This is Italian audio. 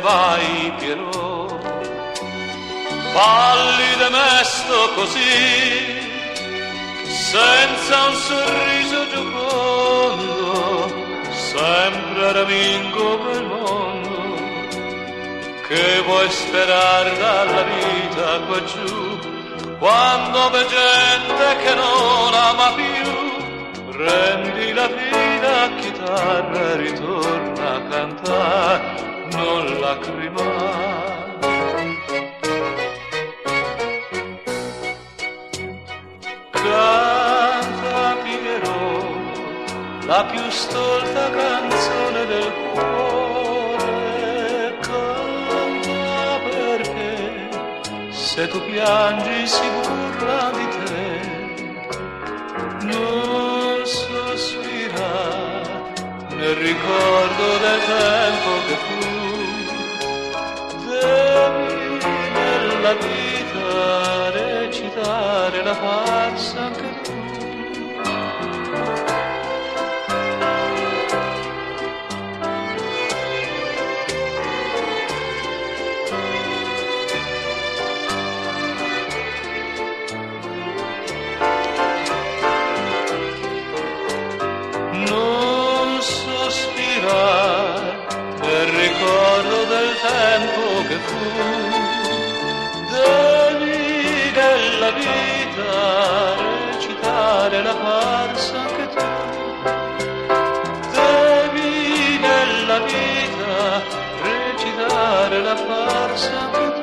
vai Piero, pallide mesto così, senza un sorriso giocondo, sempre ramingo per il mondo, che vuoi sperare dalla vita qua giù, quando v'è gente che non ama più. Prendi la fila chitarra e ritorna a cantare, non lacrimare. Canta Piero, la più stolta canzone del cuore, canta perché se tu piangi si burla di te. Non sospira nel ricordo del tempo che fu, devi nella vita recitare la farsa anche tu. Non sospirare nel ricordo del tempo che fu, devi nella vita recitare la farsa anche tu, devi nella vita recitare la farsa anche tu.